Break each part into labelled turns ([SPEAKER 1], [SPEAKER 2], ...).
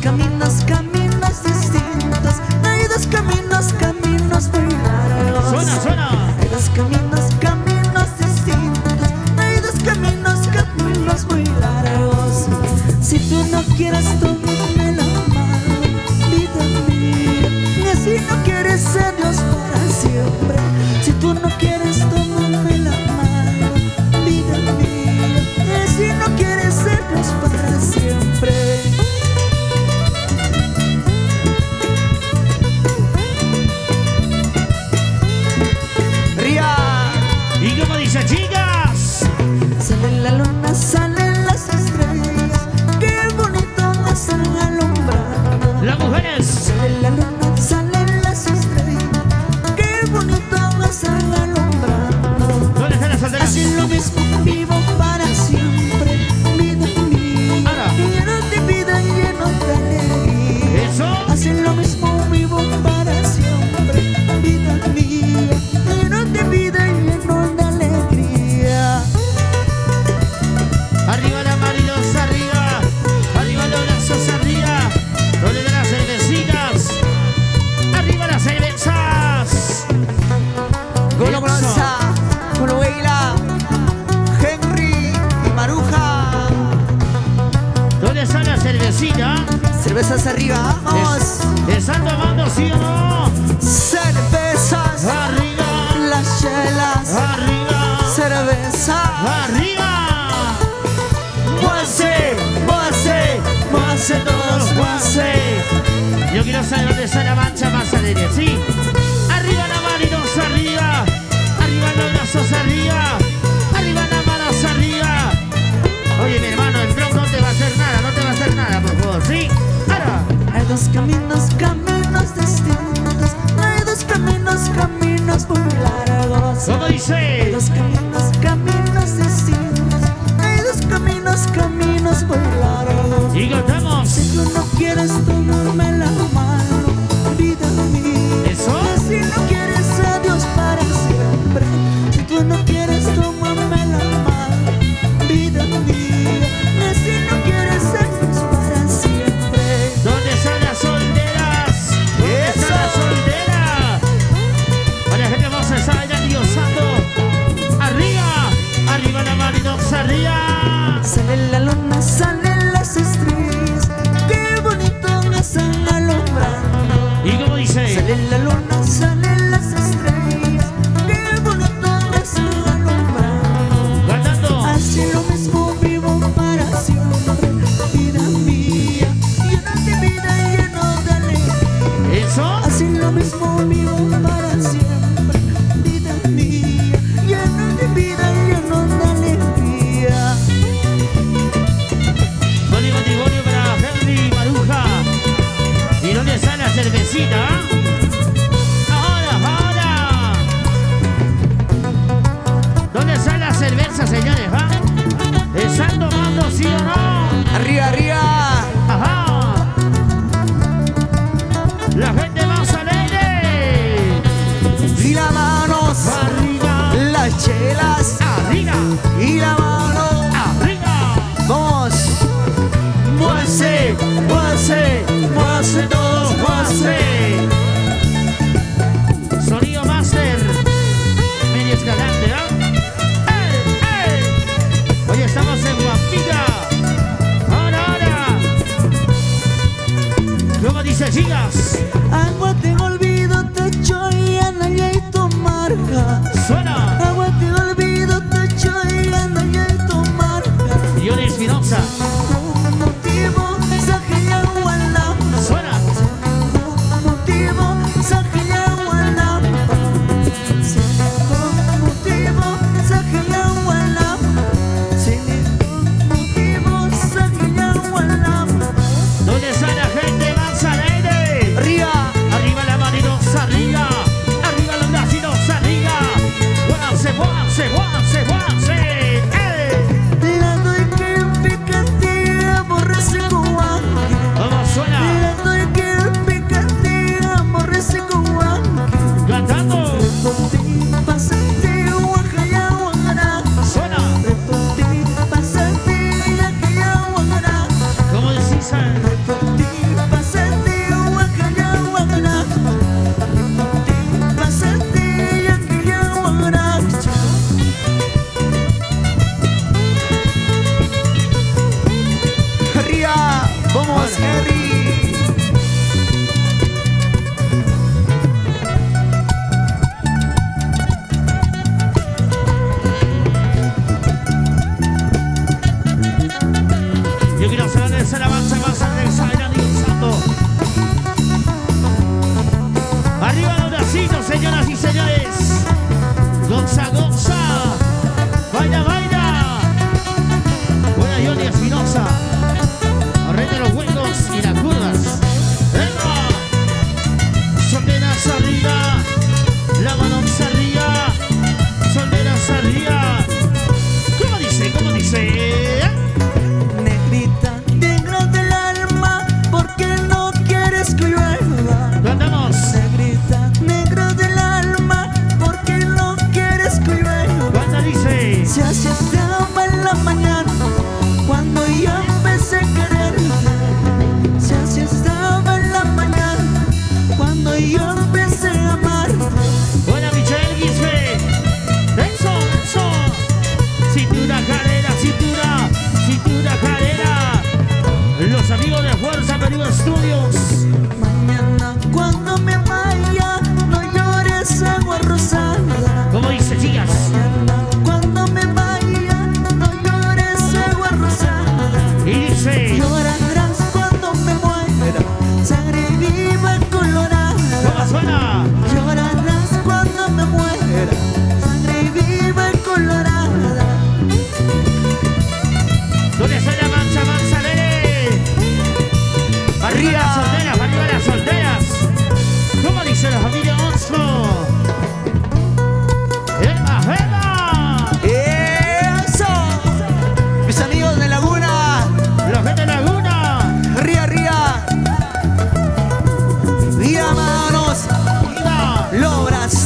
[SPEAKER 1] caminos, caminos distintos. Hay dos caminos, caminos muy largos.
[SPEAKER 2] Suena, suena.
[SPEAKER 1] Hay dos caminos, caminos distintos. Hay dos caminos, caminos muy largos. Si tú no quieres tomarme la mano, vida mía, si no quieres ser Dios para siempre, si tú no quieres tomarme la mano, vida mía, si no quieres ser Dios para siempre.
[SPEAKER 2] Ría. Y como dice, chicas,
[SPEAKER 1] sale la luna, salen las estrellas, qué bonito me están alumbrando.
[SPEAKER 2] las mujeres.
[SPEAKER 1] Sale la luna, salen las estrellas, qué bonito me están alumbrando.
[SPEAKER 2] ¿Dónde están las solteras?
[SPEAKER 1] Así lo mismo vivo para siempre, vida mía,
[SPEAKER 2] Ahora.
[SPEAKER 1] lleno de vida, lleno de alegría.
[SPEAKER 2] Eso.
[SPEAKER 1] Así lo mismo vivo para siempre, vida mía, lleno de vida, lleno de alegría.
[SPEAKER 2] Arriba las maridos, arriba. Arriba los brazos, arriba. ¿Dónde están las cervecitas? Arriba las cervezas.
[SPEAKER 1] Golo
[SPEAKER 2] Eso.
[SPEAKER 1] Bronza, Golo Weila, Henry y Maruja.
[SPEAKER 2] ¿Dónde está la cervecita?
[SPEAKER 1] Cervezas arriba, vamos.
[SPEAKER 2] ¿Están tomando, sí o no?
[SPEAKER 1] Cervezas,
[SPEAKER 2] Arriba.
[SPEAKER 1] las chelas,
[SPEAKER 2] Arriba.
[SPEAKER 1] cerveza.
[SPEAKER 2] Arriba.
[SPEAKER 1] Muévase, muévase, muévase todos, muévase.
[SPEAKER 2] Yo quiero saber dónde está la mancha más alegre, ¿sí? Arriba las manitos, arriba. Arriba los brazos, arriba. Arriba las manos, arriba. Oye, mi hermano, el blog no te va a hacer nada, no te va a hacer nada, por favor, ¿sí? Ahora.
[SPEAKER 1] Hay dos caminos, caminos distintos. Hay dos caminos, caminos muy largos.
[SPEAKER 2] ¿Cómo
[SPEAKER 1] Hay
[SPEAKER 2] dice?
[SPEAKER 1] dos caminos, caminos distintos. Hay dos caminos, caminos muy largos.
[SPEAKER 2] Y cantamos.
[SPEAKER 1] Si tú no quieres tomarme la mano, vida mía,
[SPEAKER 2] ¿Eso?
[SPEAKER 1] si no quieres a Dios para siempre, si tú no quieres tomarme la mano, vida mía, si no quieres a Dios para siempre.
[SPEAKER 2] ¿Dónde están las solteras? ¿Dónde están las solteras? Para la gente vamos a estar allá diosando. Arriba. Arriba las manitos, arriba.
[SPEAKER 1] Sale la luna, salen las estrellas, qué bonito me están alumbrando.
[SPEAKER 2] ¿Y cómo dice?
[SPEAKER 1] Sale la luna, salen las estrellas, qué bonito me están alumbrando.
[SPEAKER 2] Cantando.
[SPEAKER 1] Así lo mismo vivo para siempre, vida mía, lleno de vida, lleno de alegría.
[SPEAKER 2] ¿Eso?
[SPEAKER 1] Así lo mismo vivo para siempre, vida mía, lleno de vida, lleno de alegría.
[SPEAKER 2] Boni matrimonio para Henry y Maruja. ¿Y dónde está la cervecita? Ahora, ahora. ¿Dónde está la cerveza, señores? ¿Va? ¿Están tomando, sí o no?
[SPEAKER 1] Arriba, arriba.
[SPEAKER 2] Ajá. La gente más alegre.
[SPEAKER 1] Y las manos,
[SPEAKER 2] Arriba.
[SPEAKER 1] las chelas
[SPEAKER 2] Arriba.
[SPEAKER 1] y la mano.
[SPEAKER 2] Arriba.
[SPEAKER 1] Vamos. Muévase, muévase, muévase todos, muévase.
[SPEAKER 2] Sonido Master. Medio escalante, ¿ah? ¡Ey, ey! Hoy estamos en Guapita. Ahora, ahora. ¿Cómo dice, chicas?
[SPEAKER 1] Agua te olvido, te echo y anda y tomarga.
[SPEAKER 2] Suena.
[SPEAKER 1] Agua te olvido, te echo y anda y tomarga.
[SPEAKER 2] Yuri Espinosa.
[SPEAKER 1] Motivo, saque agua al agua.
[SPEAKER 2] Suena.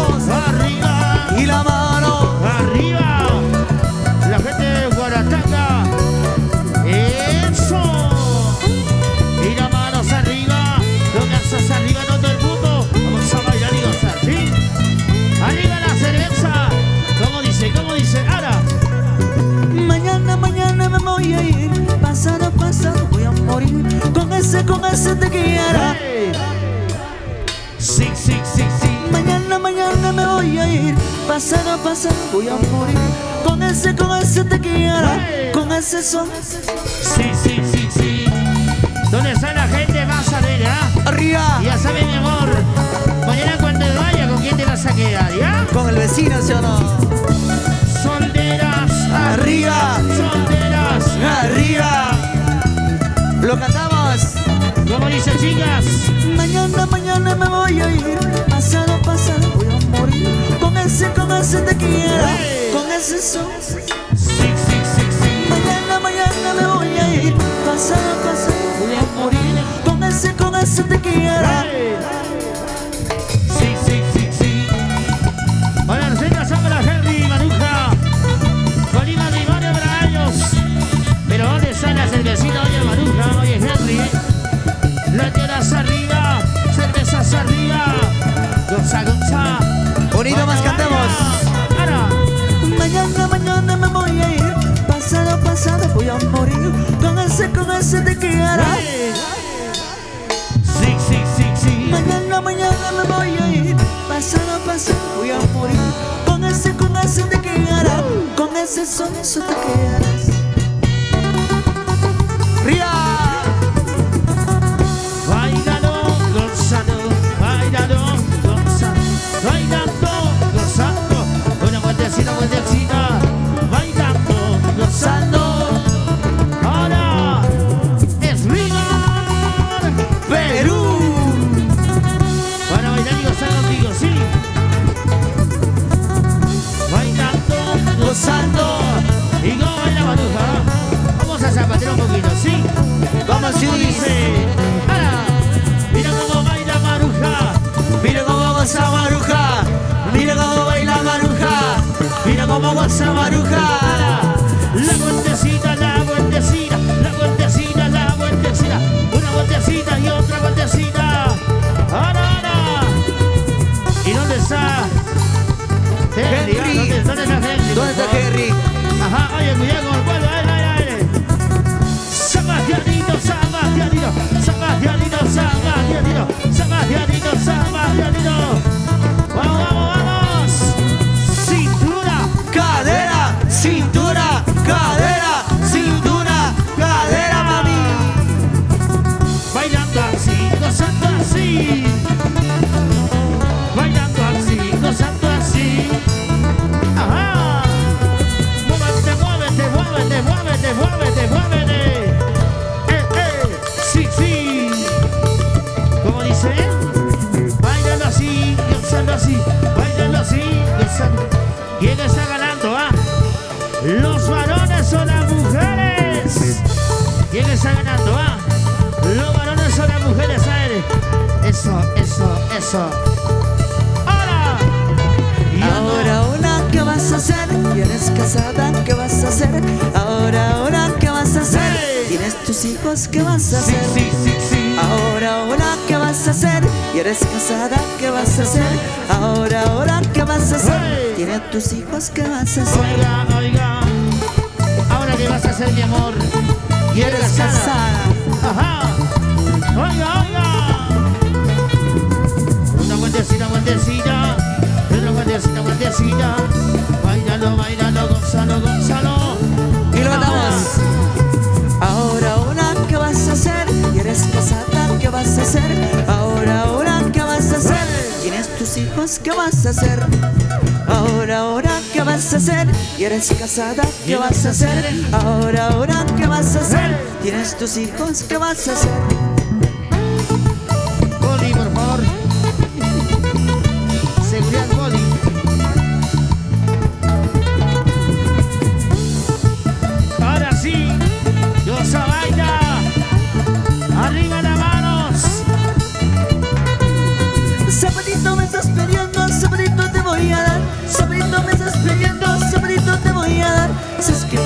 [SPEAKER 1] todos.
[SPEAKER 2] Arriba.
[SPEAKER 1] Y la mano.
[SPEAKER 2] Arriba. La gente de Guarataca. Eso. Y las manos arriba. Los brazos arriba, no todo el mundo. Vamos a bailar y gozar, ¿sí? Arriba la cerveza. ¿Cómo dice? ¿Cómo dice? Ahora.
[SPEAKER 1] Mañana, mañana me voy a ir. Pasado, pasado voy a morir. Con ese te quiera.
[SPEAKER 2] Hey. Sí, sí, sí, sí.
[SPEAKER 1] Mañana, mañana me voy a ir. Pasado, pasado voy a morir. Con ese te quiera.
[SPEAKER 2] Hey.
[SPEAKER 1] Con ese son.
[SPEAKER 2] Sí, sí, sí, sí. ¿Dónde está la gente? Vas a ver, ¿ah?
[SPEAKER 1] Arriba.
[SPEAKER 2] Ya sabes, mi amor. Mañana cuando te vaya, ¿con quién te vas a quedar, ya?
[SPEAKER 1] Con el vecino, ¿sí o no?
[SPEAKER 2] Solteras.
[SPEAKER 1] Arriba.
[SPEAKER 2] Solteras.
[SPEAKER 1] Arriba. Lo cantamos.
[SPEAKER 2] ¿Cómo dice, chicas?
[SPEAKER 1] Mañana, mañana me voy a ir. Pasado, pasado voy a morir. Con ese te quiera.
[SPEAKER 2] Hey.
[SPEAKER 1] Con ese son.
[SPEAKER 2] Sí, sí, sí, sí.
[SPEAKER 1] Mañana, mañana me voy a ir. Pasado, pasado voy a morir. Con ese te quiera.
[SPEAKER 2] Hey. Sí, sí, sí, sí. Hola, nosotros somos la Henry Maruja. Con matrimonio para ellos. Pero ¿dónde están las cervecitas? Oye, Maruja, oye, Henry. Las tierras arriba, cervezas arriba. Goza, goza.
[SPEAKER 1] Bonito, más cantemos.
[SPEAKER 2] Ahora.
[SPEAKER 1] Mañana, mañana me voy a ir. Pasado, pasado voy a morir. Con ese te quiera.
[SPEAKER 2] Hey. Sí, sí, sí, sí.
[SPEAKER 1] Mañana, mañana me voy a ir. Pasado, pasado voy a morir. Con ese te quedarás. Con ese son, eso te quedarás. ¡Ría!
[SPEAKER 2] Bailando, gozando, bailando, gozando, bailando, gozando. Una vueltecita, bailando, gozando. Ahora es River
[SPEAKER 1] Perú.
[SPEAKER 2] para bailar y gozar contigo, sí. Bailando, gozando. Y cómo baila Maruja. Vamos a zapatear un poquito, sí.
[SPEAKER 1] Vamos,
[SPEAKER 2] ¿Cómo
[SPEAKER 1] Luis.
[SPEAKER 2] dice? Ahora, mira cómo baila Maruja.
[SPEAKER 1] Mira cómo goza Maruja. Mira cómo baila Maruja. Mira cómo goza Maruja.
[SPEAKER 2] La vueltecita, la vueltecita, la vueltecita, la vueltecita. Una vueltecita y otra vueltecita. Ahora, ahora. ¿Y dónde está?
[SPEAKER 1] Henry.
[SPEAKER 2] ¿Dónde está Henry?
[SPEAKER 1] ¿Dónde está Henry?
[SPEAKER 2] Ajá, oye, cuidado con el pueblo, aire. Sebastianito, Sebastianito, Sebastianito, Sebastianito, Sebastianito, Sebastianito. Vamos, vamos, vamos. Cintura.
[SPEAKER 1] Cadera, cintura, cadera, cintura, cadera, mami.
[SPEAKER 2] Bailando así, gozando así. Bailando así, gozando así. Ajá. Muévete, muévete, muévete, muévete, muévete, muévete. Sí, sí. ¿Cómo dice? Bailando así, gozando así. Bailando así, gozando. ¿Quién está ganando, ah? ¿Los varones o las mujeres? ¿Quién está ganando, ah? ¿Los varones o las mujeres? A ver. Eso, eso, eso. ¡Ahora! Y
[SPEAKER 1] Ahora, ahora, ¿qué vas a hacer? ¿Tienes casada? ¿Qué vas a hacer? Ahora, ahora, ¿qué vas a hacer?
[SPEAKER 2] Hey.
[SPEAKER 1] ¿Tienes tus hijos? ¿Qué vas a
[SPEAKER 2] Sí,
[SPEAKER 1] hacer?
[SPEAKER 2] sí, sí, sí.
[SPEAKER 1] Ahora, ahora, ¿qué vas a hacer? ¿Y eres casada? ¿Qué vas a hacer? Ahora, ahora, ¿qué vas a hacer?
[SPEAKER 2] Hey.
[SPEAKER 1] ¿Tienes tus hijos? ¿Qué vas a hacer?
[SPEAKER 2] Oiga, oiga. ¿Ahora qué vas a hacer, mi amor?
[SPEAKER 1] ¿Y eres casada?
[SPEAKER 2] Ajá. Oiga, oiga. Una vueltecita, vueltecita. Otra vueltecita, vueltecita. Bailalo, bailalo, gózalo, gózalo.
[SPEAKER 1] Y lo cantamos. Ahora, ahora, ¿qué vas a hacer? ¿Y eres casada? ¿Qué vas a hacer? Ahora, ahora, ¿qué vas a hacer? ¿Tienes tus hijos? ¿Qué vas a hacer? Ahora, ahora, ¿qué vas a hacer? ¿Y eres casada? ¿Qué vas a hacer? Ahora, ahora, ¿qué vas a hacer? ¿Tienes tus hijos? ¿Qué vas a hacer?
[SPEAKER 2] Boli, por favor. Seguridad, Boli. Ahora sí. Goza, baila. Arriba las manos.
[SPEAKER 1] Zapatito me estás pidiendo, zapatito te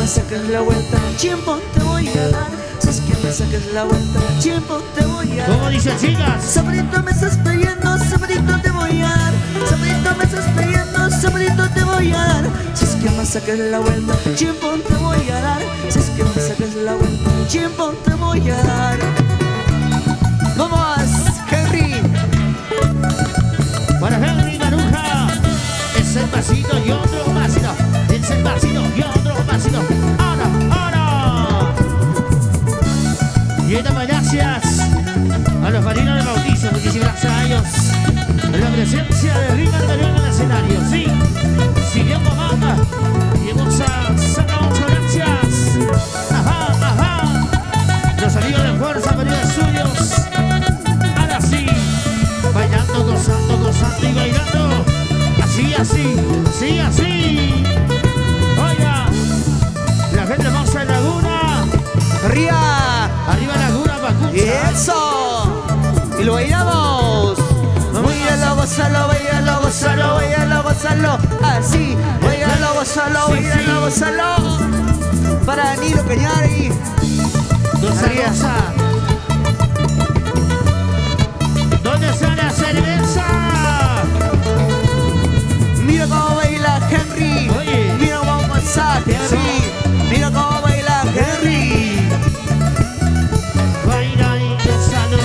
[SPEAKER 1] me saques la vuelta, tiempo te voy a dar. Si es que me saques la vuelta, tiempo te voy a dar.
[SPEAKER 2] ¿Cómo dicen, chicas?
[SPEAKER 1] Sabrito me estás pidiendo, sabrito te voy a dar. Sabrito me estás pidiendo, sabrito te voy a dar. Si es que me saques la vuelta, tiempo te voy a dar. Si es que me saques la vuelta, tiempo te voy a dar. ¡Vamos, Henry!
[SPEAKER 2] Para Henry Maruja, es el vasito y otro vasito. Es el vasito y otro vasito. ¡Ahora, ahora! Y damos gracias a los marinos de bautizo. Muchísimas gracias a ellos. La presencia de Rica de en el escenario. Sí, siguió mamá. Y muchas gracias. Ajá, ajá. Los amigos de Fuerza, amigos de Suyos. Ahora sí, bailando, gozando, gozando y bailando. Así, así, sí, así. Oiga, la gente hermosa de Laguna.
[SPEAKER 1] ¡Arriba!
[SPEAKER 2] Arriba Laguna,
[SPEAKER 1] ¡Y
[SPEAKER 2] Pacucha.
[SPEAKER 1] eso! ¡Y lo bailamos! Bailalo, gózalo, bailalo, gózalo, bailalo, gózalo. Así, bailalo, gózalo, bailalo, gózalo. Para Niro Cañari.
[SPEAKER 2] Goza,
[SPEAKER 1] Arriba.
[SPEAKER 2] goza. ¿Dónde está la cerveza?
[SPEAKER 1] Mira cómo baila Henry.
[SPEAKER 2] Oye.
[SPEAKER 1] Mira cómo pasa Henry. Mira cómo baila Henry.
[SPEAKER 2] Baila y gozalo.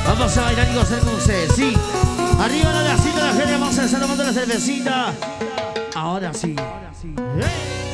[SPEAKER 2] Vamos a bailar y gozar con ustedes, sí. Arriba la vasita, la gente, vamos a estar tomando la cervecita. Ahora sí. ¡Eh!